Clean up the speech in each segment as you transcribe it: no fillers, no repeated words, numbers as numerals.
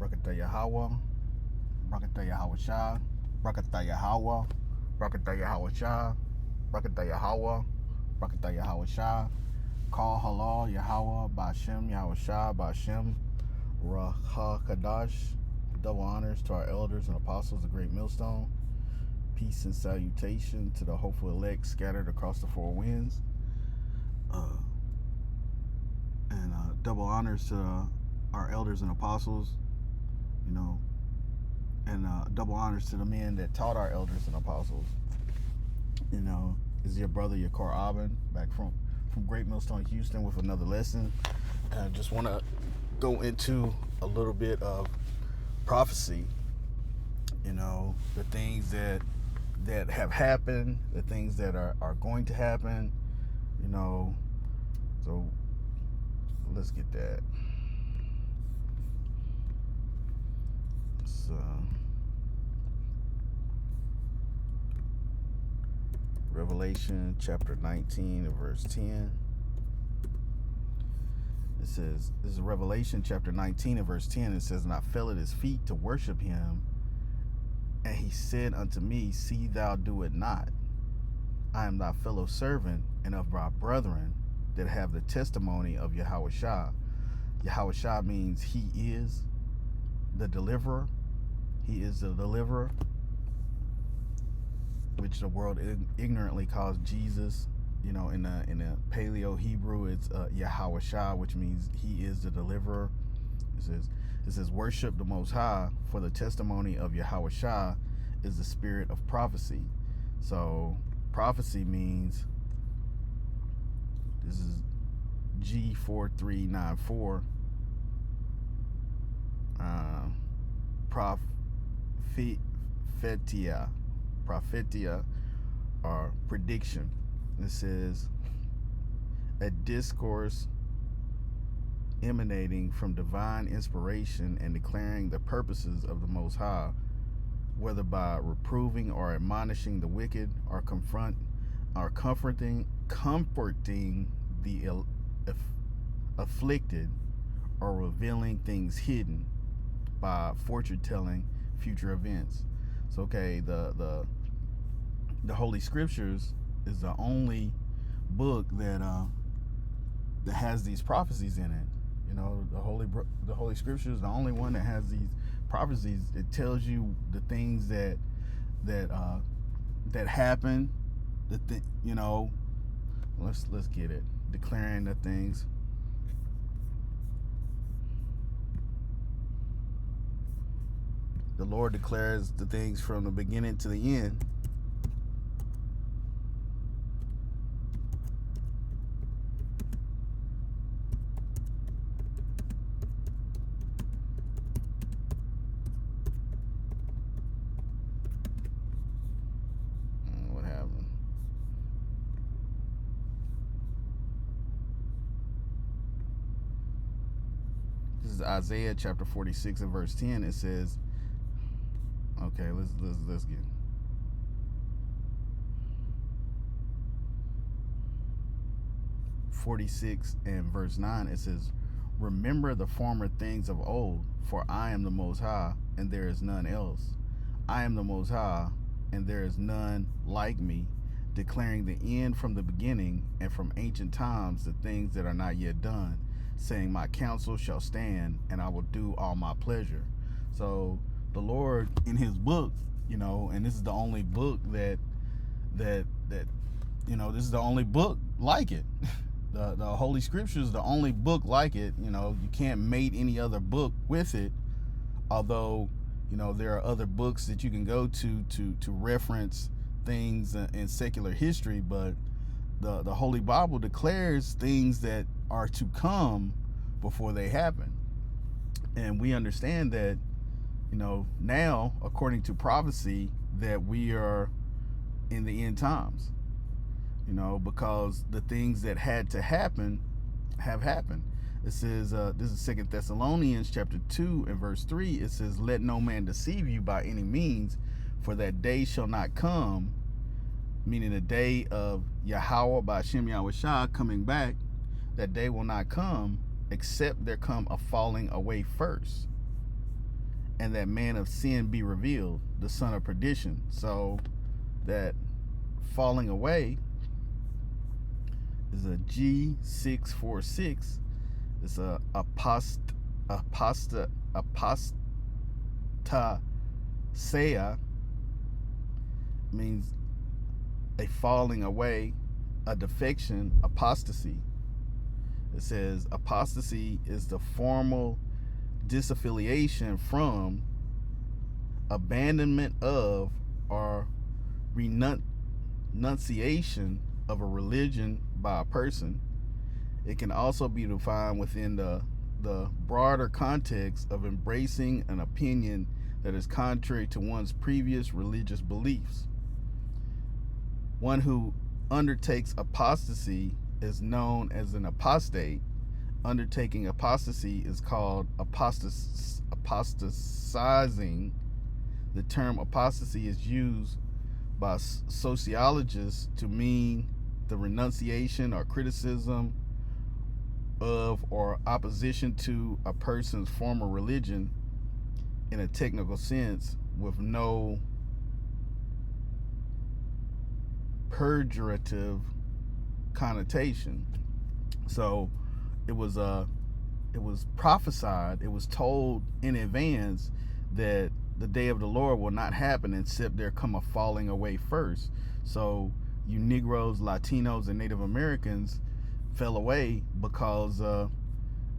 Brakata Yahweh, Brakata Yahweh Shah, Brakata Yahweh, Brakata Yahweh Shah, Brakata Yahweh, Brakata Yahweh Shah, Call Halal Yahweh, Bashem Yahweh Shah, Bashem Raha Kadash. Double honors to our elders and apostles of Great Millstone. Peace and salutation to the hopeful elect scattered across the four winds. And double honors to our elders and apostles, and double honors to the men that taught our elders and apostles. Is your brother Yakar Abin back from Great Millstone, Houston, with another lesson. And I just want to go into a little bit of prophecy. The things that have happened, the things that are going to happen. So let's get that. It's Revelation chapter 19 and verse 10. It says, this is Revelation chapter 19 and verse 10. It says, "And I fell at his feet to worship him. And he said unto me, See thou do it not. I am thy fellow servant and of my brethren that have the testimony of Yahweh Shah." Yahweh Shah means he is the deliverer. He is the deliverer, which the world ignorantly calls Jesus. In the Paleo Hebrew, it's Yahweh Shah, which means he is the deliverer. It says, "Worship the Most High, for the testimony of Yahweh Shah is the spirit of prophecy." So prophecy means, this is G4394, prophetia, or prediction. It says, a discourse emanating from divine inspiration and declaring the purposes of the Most High, whether by reproving or admonishing the wicked, or comforting the afflicted, or revealing things hidden by fortune telling future events. So the Holy Scriptures is the only book that has these prophecies in it. The Holy Scriptures is the only one that has these prophecies. It tells you the things that happen. Let's get it. Declaring the things. The Lord declares the things from the beginning to the end. What happened? This is Isaiah chapter 46 and verse 10. It says, okay, let's get 46 and verse 9. It says, "Remember the former things of old, for I am the Most High, and there is none else. I am the Most High, and there is none like me, declaring the end from the beginning, and from ancient times the things that are not yet done, saying, My counsel shall stand, and I will do all my pleasure." So the Lord, in his book, and this is the only book that this is the only book like it. The Holy Scriptures is the only book like it. You can't mate any other book with it. Although, there are other books that you can go to reference things in secular history, but the Holy Bible declares things that are to come before they happen. And we understand that, now, according to prophecy, that we are in the end times. Because the things that had to happen have happened. It says, this is 2 Thessalonians chapter 2 and verse 3. It says, "Let no man deceive you by any means, for that day shall not come," meaning the day of Yahweh by Shem Yahweh Shah coming back. That day will not come except there come a falling away first. and that man of sin be revealed, the son of perdition. So that falling away is a G646. It's a apostasia, means a falling away, a defection, apostasy. It says apostasy is the formal disaffiliation from, abandonment of, or renunciation of a religion by a person. It can also be defined within the broader context of embracing an opinion that is contrary to one's previous religious beliefs. One who undertakes apostasy is known as an apostate. Undertaking apostasy is called apostatizing. The term apostasy is used by sociologists to mean the renunciation or criticism of or opposition to a person's former religion in a technical sense, with no pejorative connotation. So it was prophesied, it was told in advance that the day of the Lord will not happen except there come a falling away first. So you Negroes, Latinos, and Native Americans fell away because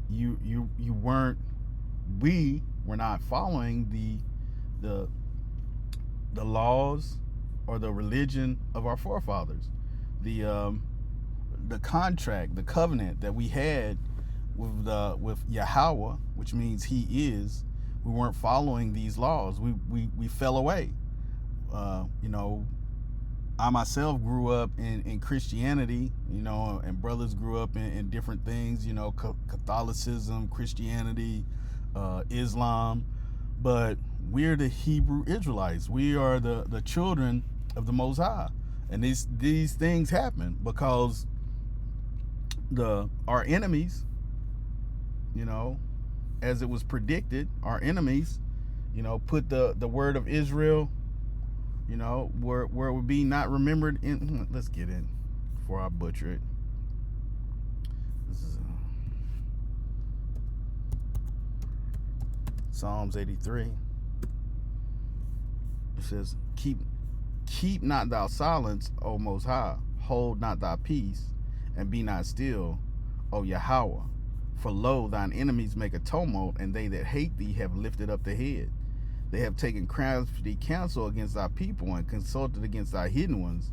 we were not following the laws or the religion of our forefathers. The contract, the covenant that we had with Yahweh, which means He is, we weren't following these laws. We fell away. I myself grew up in Christianity, and brothers grew up in different things, Catholicism, Christianity, Islam, but we're the Hebrew Israelites. We are the children of the Most High. And these things happen because our enemies, as it was predicted, our enemies, put the word of Israel, where it would be not remembered in. Let's get in before I butcher it. This is Psalms 83. It says, Keep not thou silence, O Most High. Hold not thy peace, and be not still, O Yahweh. For lo, thine enemies make a tumult, and they that hate thee have lifted up the head. They have taken crafty counsel against thy people, and consulted against thy hidden ones.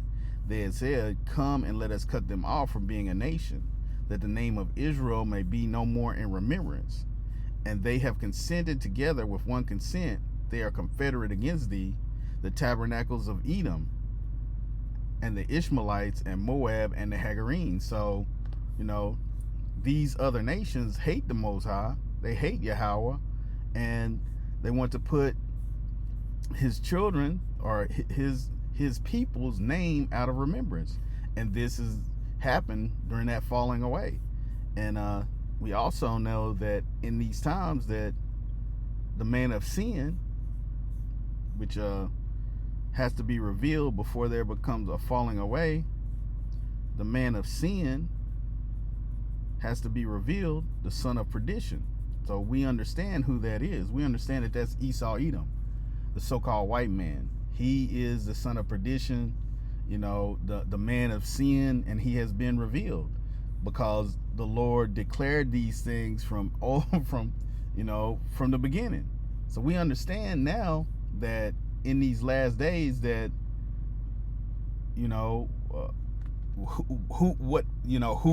They had said, Come and let us cut them off from being a nation, that the name of Israel may be no more in remembrance. And they have consented together with one consent. They are confederate against thee, the tabernacles of Edom, and the Ishmaelites, and Moab, and the Hagarenes. So, these other nations hate the Most High. They hate Yahweh, and they want to put His children or His people's name out of remembrance. And this has happened during that falling away. And we also know that in these times that the man of sin, which has to be revealed before there becomes a falling away, the man of sin has to be revealed, the son of perdition. So we understand who that is. We understand that that's Esau Edom, the so-called white man. He is the son of perdition, the man of sin, and he has been revealed because the Lord declared these things from the beginning. So we understand now that in these last days that who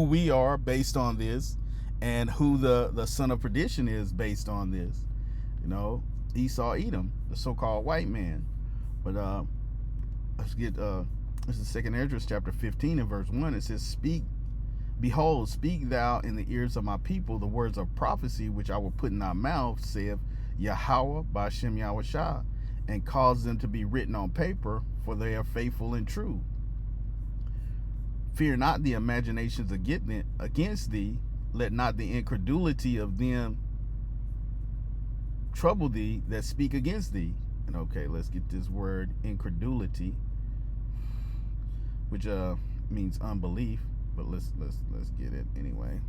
we are based on this, and who the son of perdition is based on this. Esau Edom, the so-called white man. But let's get this is 2 Esdras chapter 15 and verse 1. It says, Behold, speak thou in the ears of my people the words of prophecy which I will put in thy mouth, saith Yahweh by Shem Yahushua, and cause them to be written on paper, for they are faithful and true. Fear not the imaginations against thee, let not the incredulity of them trouble thee that speak against thee. And okay, let's get this word incredulity, which means unbelief, but let's get it anyway.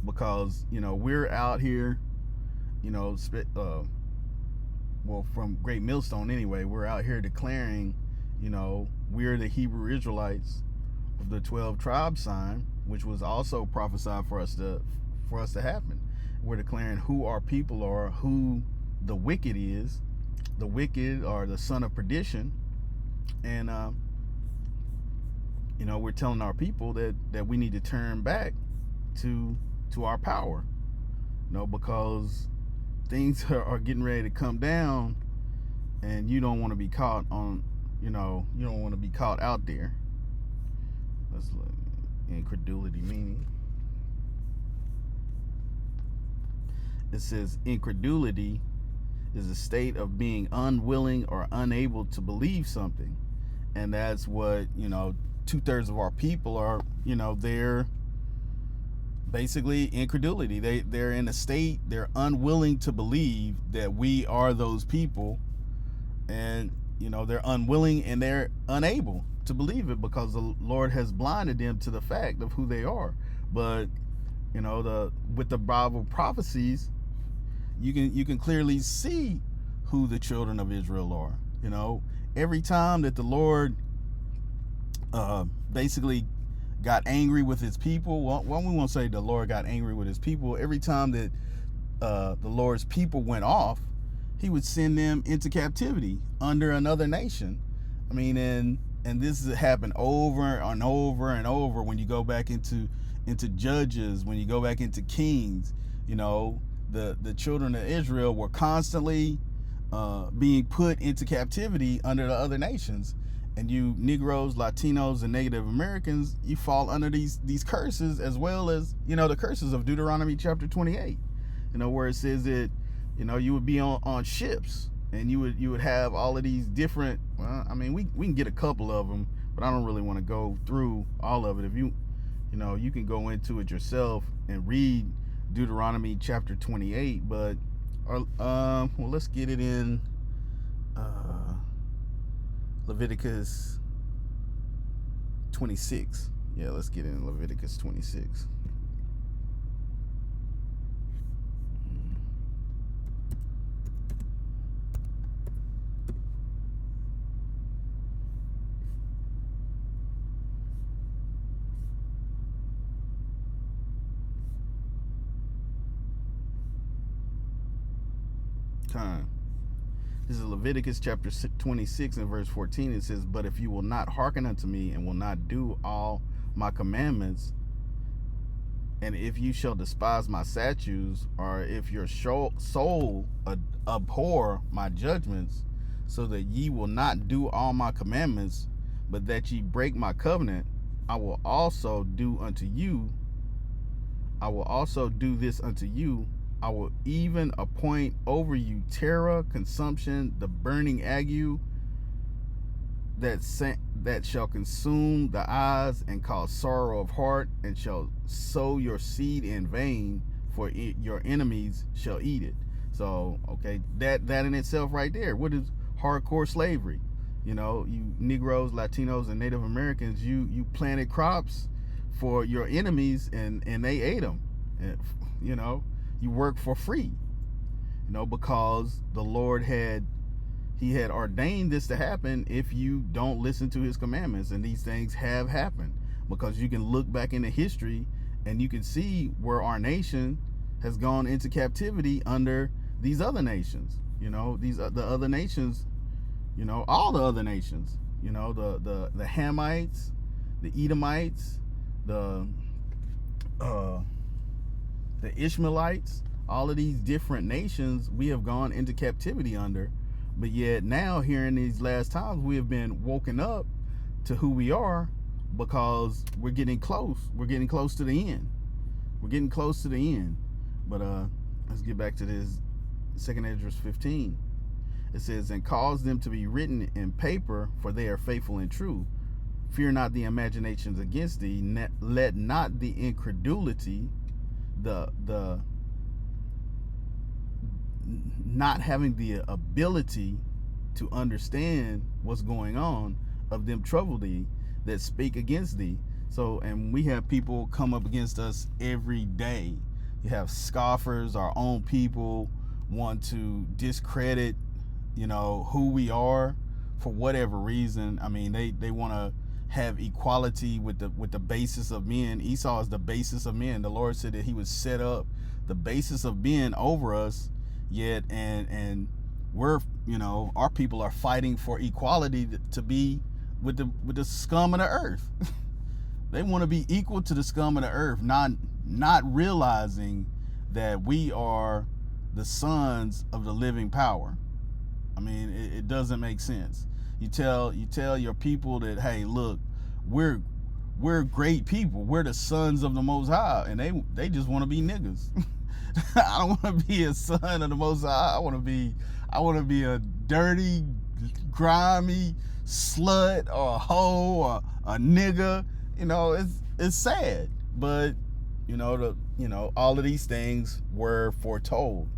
Because, you know, we're out here, you know, well, from Great Millstone anyway, we're out here declaring, you know, we're the Hebrew Israelites of the 12 tribe sign, which was also prophesied for us to happen. We're declaring who our people are, who the wicked is. The wicked are the son of perdition, and you know, we're telling our people that we need to turn back to our power, you know, because things are getting ready to come down, and you don't want to be caught on, you know, you don't want to be caught out there. Let's look. Incredulity meaning. It says incredulity is a state of being unwilling or unable to believe something, and that's what, you know, 2/3 of our people are, you know, they're basically incredulity. They're in a state, they're unwilling to believe that we are those people, and, you know, they're unwilling and they're unable to believe it because the Lord has blinded them to the fact of who they are. But, you know, with the Bible prophecies, you can clearly see who the children of Israel are. You know, every time that the Lord basically got angry with his people, well, we won't say the Lord got angry with his people. Every time that the Lord's people went off, he would send them into captivity under another nation. I mean, and this has happened over and over and over. When you go back into Judges, when you go back into Kings, you know, the children of Israel were constantly being put into captivity under the other nations. And you Negroes, Latinos, and Native Americans, you fall under these curses, as well as, you know, the curses of Deuteronomy chapter 28. You know, where it says that, you know, you would be on ships, and you would have all of these different. Well, I mean, we can get a couple of them, but I don't really want to go through all of it. If you know, you can go into it yourself and read Deuteronomy chapter 28. But well, let's get it in Leviticus 26. Yeah, let's get in Leviticus 26. Time. This is Leviticus chapter 26 and verse 14. It says, "But if you will not hearken unto me, and will not do all my commandments, and if you shall despise my statutes, or if your soul abhor my judgments, so that ye will not do all my commandments, but that ye break my covenant, I will also do unto you. I will also do this unto you. I will even appoint over you terror, consumption, the burning ague that shall consume the eyes and cause sorrow of heart, and shall sow your seed in vain, for your enemies shall eat it." So, okay, that in itself right there, what is hardcore slavery? You know, you Negroes, Latinos, and Native Americans, you planted crops for your enemies, and they ate them. And, you know, you work for free, you know, because the Lord had ordained this to happen if you don't listen to his commandments. And these things have happened, because you can look back into history and you can see where our nation has gone into captivity under these other nations. You know, the other nations, you know, all the other nations, you know, the Hamites, the Edomites, the Ishmaelites, all of these different nations we have gone into captivity under. But yet now, here in these last times, we have been woken up to who we are, because we're getting close. We're getting close to the end. We're getting close to the end. But let's get back to this 2 Esdras 15. It says, "And cause them to be written in paper, for they are faithful and true. Fear not the imaginations against thee. Let not the incredulity the not having the ability to understand what's going on of them trouble thee that speak against thee. So, and we have people come up against us every day. You have scoffers, our own people want to discredit, who we are for whatever reason. I mean, they want to have equality with the basis of men. Esau is the basis of men. The Lord said that he would set up the basis of men over us, yet and we're, our people are fighting for equality to be with the scum of the earth. They want to be equal to the scum of the earth, not realizing that we are the sons of the living power. I mean, it doesn't make sense. You tell your people that, hey, look, we're great people. We're the sons of the Most High, and they just want to be niggas. I don't want to be a son of the Most High. I want to be a dirty, grimy slut or a hoe or a nigga. It's sad, but all of these things were foretold.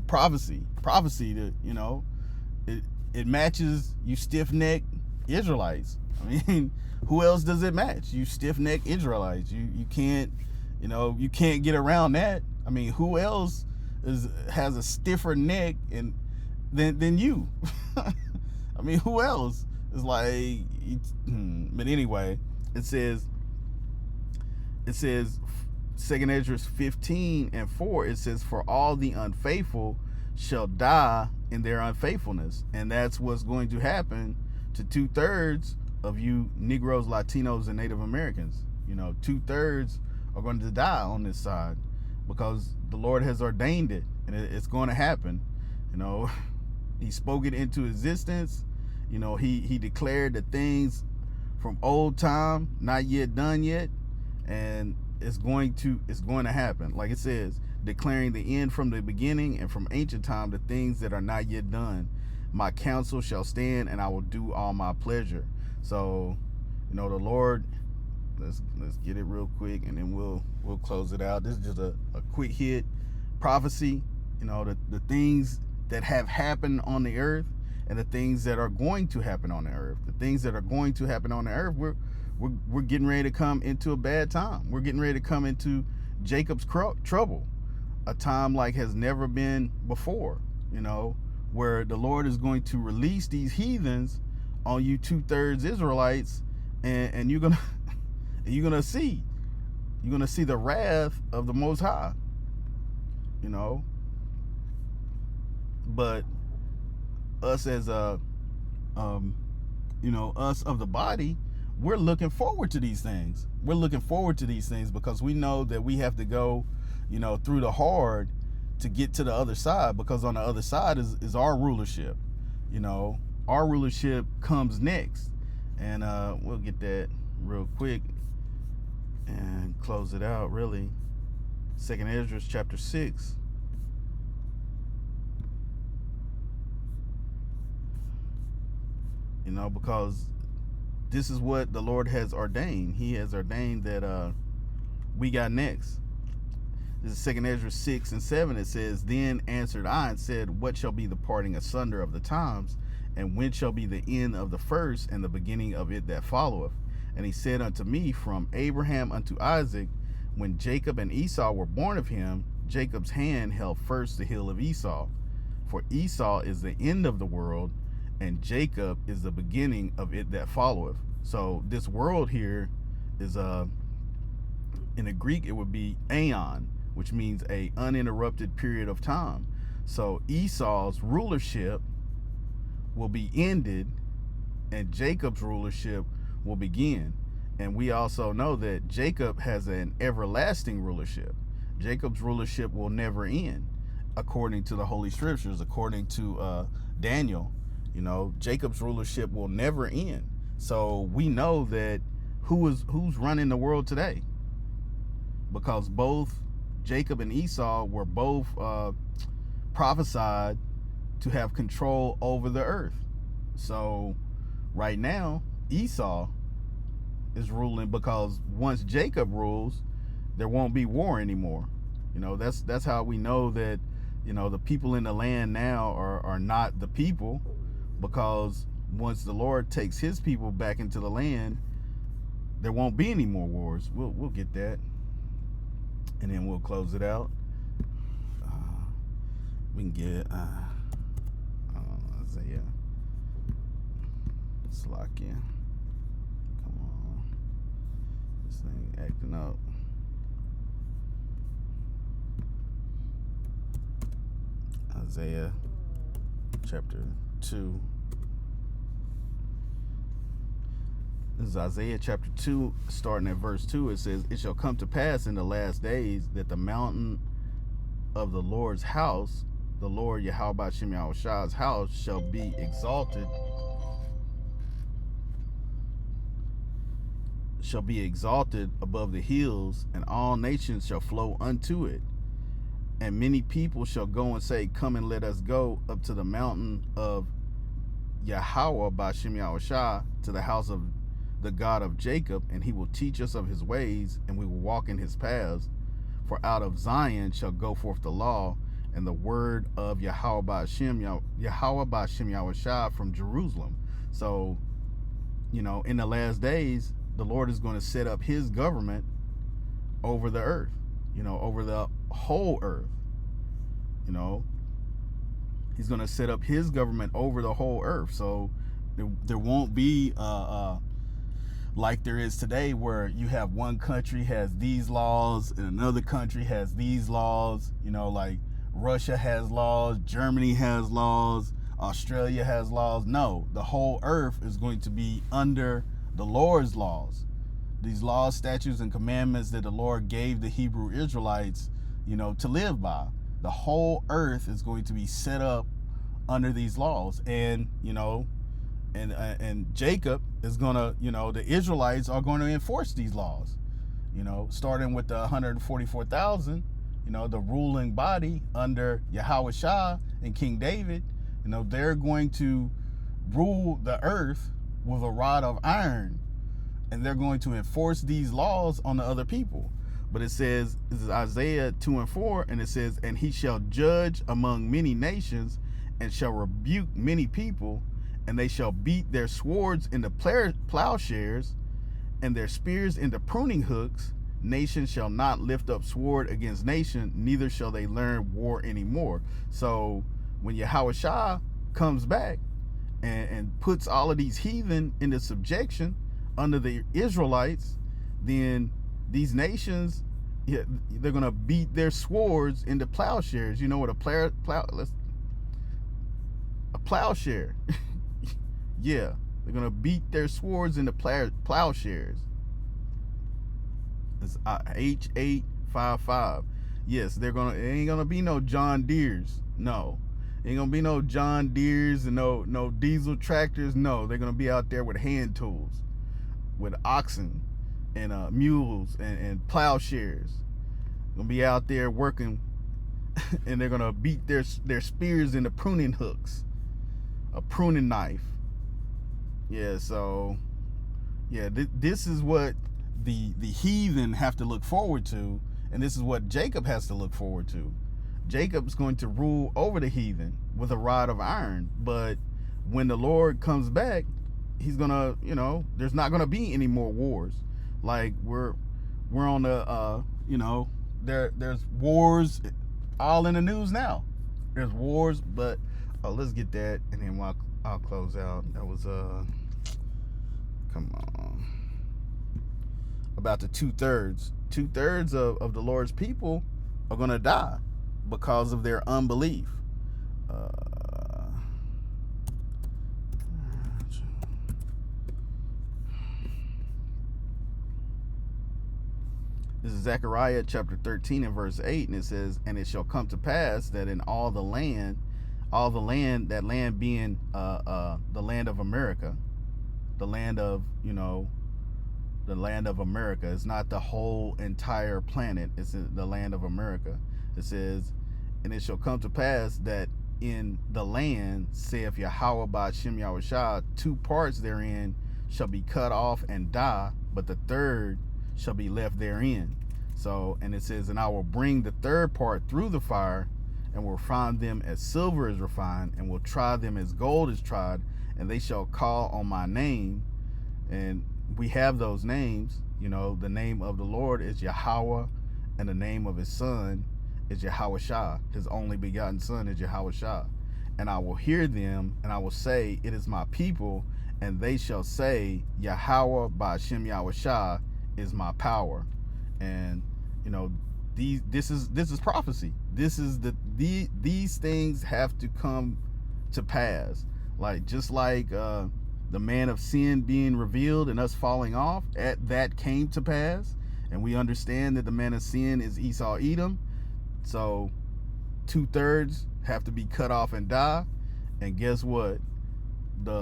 Prophecy that it matches you stiff-necked Israelites. I mean, who else does it match? You stiff-necked Israelites. You can't get around that. I mean, who else has a stiffer neck than you? I mean, who else is like? But anyway, it says 2 Ezra 15:4. It says, "For all the unfaithful shall die in their unfaithfulness," and that's what's going to happen to 2/3 of you Negroes, Latinos, and Native Americans. 2/3 are going to die on this side because the Lord has ordained it, and it's going to happen. He spoke it into existence. He declared the things from old time, not yet done yet, and it's going to happen. Like it says, declaring the end from the beginning and from ancient time, the things that are not yet done. My counsel shall stand, and I will do all my pleasure. So, the Lord. Let's get it real quick, and then we'll close it out. This is just a quick hit prophecy. The things that have happened on the earth, and the things that are going to happen on the earth. The things that are going to happen on the earth, we're getting ready to come into a bad time. We're getting ready to come into Jacob's trouble, a time like has never been before. Where the Lord is going to release these heathens on you 2/3 Israelites, and you're gonna see the wrath of the Most High. But us as us of the body, we're looking forward to these things. We're looking forward to these things because we know that we have to go, through the hard to get to the other side, because on the other side is our rulership. Our rulership comes next. And we'll get that real quick and close it out, really. 2 Ezra chapter 6. Because this is what the Lord has ordained. He has ordained that we got next. This is 2 Ezra 6:7. It says, "Then answered I and said, What shall be the parting asunder of the times? And when shall be the end of the first and the beginning of it that followeth? And he said unto me, From Abraham unto Isaac, when Jacob and Esau were born of him, Jacob's hand held first the heel of Esau. For Esau is the end of the world, and Jacob is the beginning of it that followeth." So this world here is in the Greek it would be aeon, which means a uninterrupted period of time. So Esau's rulership will be ended, and Jacob's rulership will begin. And we also know that Jacob has an everlasting rulership. Jacob's rulership will never end, according to the Holy Scriptures, according to Daniel. Jacob's rulership will never end. So we know that who's running the world today, because both Jacob and Esau were both prophesied to have control over the earth. So right now Esau is ruling, because once Jacob rules, there won't be war anymore. That's how we know that, the people in the land now are not the people, because once the Lord takes his people back into the land, there won't be any more wars. We'll get that, and then we'll close it out. We can get Isaiah. Let's lock in. Come on, this thing acting up. Isaiah chapter 2. This is Isaiah chapter 2, starting at verse 2. It says, "It shall come to pass in the last days that the mountain of the Lord's house, the Lord Yahweh Ba'Shem Yahushai's house, shall be exalted above the hills, and all nations shall flow unto it. And many people shall go and say, Come and let us go up to the mountain of Yahweh Ba'Shem Yahushai, to the house of the God of Jacob, and he will teach us of his ways, and we will walk in his paths. For out of Zion shall go forth the law, and the word of Yahweh Ba'Shem Yahushai from Jerusalem." So, in the last days, the Lord is going to set up his government over the earth, over the whole earth. He's going to set up his government over the whole earth. So there won't be like there is today, where you have one country has these laws and another country has these laws. Like Russia has laws, Germany has laws, Australia has laws. No, the whole earth is going to be under the Lord's laws. These laws, statutes, and commandments that the Lord gave the Hebrew Israelites, to live by. The whole earth is going to be set up under these laws. And, and Jacob is going to, the Israelites are going to enforce these laws, starting with the 144,000, the ruling body under Yahushua and King David. They're going to rule the earth with a rod of iron, and they're going to enforce these laws on the other people. But it says, this is Isaiah 2:4, and it says, "And he shall judge among many nations, and shall rebuke many people, and they shall beat their swords into plowshares, and their spears into pruning hooks. Nation shall not lift up sword against nation, neither shall they learn war anymore." So when Yahushua comes back and puts all of these heathen into subjection under the Israelites, then these nations, they're going to beat their swords into plowshares. You know what a plowshare? Yeah, they're going to beat their swords into plowshares. It's H855. Yes, it ain't going to be no John Deeres. No. Ain't going to be no John Deeres and no diesel tractors. No, they're going to be out there with hand tools, with oxen and mules and plowshares. Gonna be out there working, and they're gonna beat their spears into pruning hooks, a pruning knife. Yeah, so yeah, this is what the heathen have to look forward to, and this is what Jacob has to look forward to. Jacob's going to rule over the heathen with a rod of iron, but when the Lord comes back, he's gonna, there's not gonna be any more wars. Like we're on the there's wars all in the news now. There's wars, but let's get that, and then I'll close out. That was come on, about the 2/3 of the Lord's people are gonna die because of their unbelief. This is Zechariah chapter 13 and verse 8, and it says, "And it shall come to pass that in all the land, that land being the land of America, the land of America. It's not the whole entire planet. It's the land of America. It says, and it shall come to pass that in the land, saith Yahweh Ba'Shem Yahushai, 2 parts therein shall be cut off and die, but the third shall be left therein." So, and it says, and I will bring the third part through the fire, and will refine them as silver is refined, and will try them as gold is tried, and they shall call on my name. And we have those names. You know, the name of the Lord is Yahweh, and the name of his son is Yahweh Shah. His only begotten son is Yahweh Shah. And I will hear them, and I will say, it is my people, and they shall say, Yahweh by Hashem Yahweh Shah is my power. And you know, this is prophecy. This is these things have to come to pass. Like, just like the man of sin being revealed and us falling off, that came to pass, and we understand that the man of sin is Esau Edom. So 2/3 have to be cut off and die. And guess what? They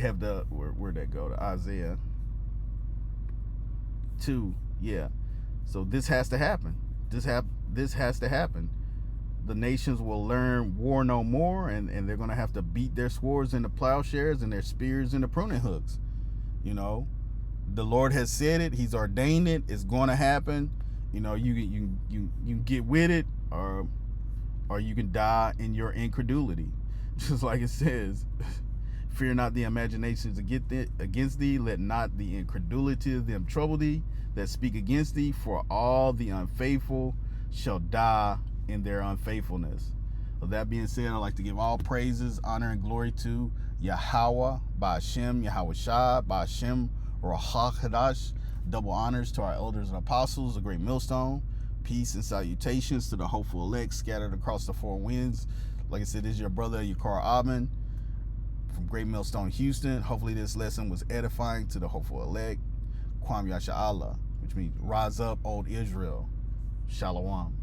have the where'd that go? To Isaiah 2. Yeah. So this has to happen. This has to happen. The nations will learn war no more, and they're gonna have to beat their swords into plowshares and their spears into pruning hooks. You know, the Lord has said it. He's ordained it. It's going to happen. You know, you get with it, or you can die in your incredulity. Just like it says, fear not the imaginations against thee. Let not the incredulity of them trouble thee that speak against thee. For all the unfaithful shall die in their unfaithfulness. With that being said, I'd like to give all praises, honor, and glory to Yahweh, by Hashem, Yahweh Shah, by Hashem, Ruach Hadash. Double honors to our elders and apostles, the great millstone. Peace and salutations to the hopeful elect scattered across the four winds. Like I said, this is your brother, Yakar Aben, from Great Millstone, Houston. Hopefully this lesson was edifying to the hopeful elect. Kwam Yasha Allah, which means rise up, old Israel. Shalom.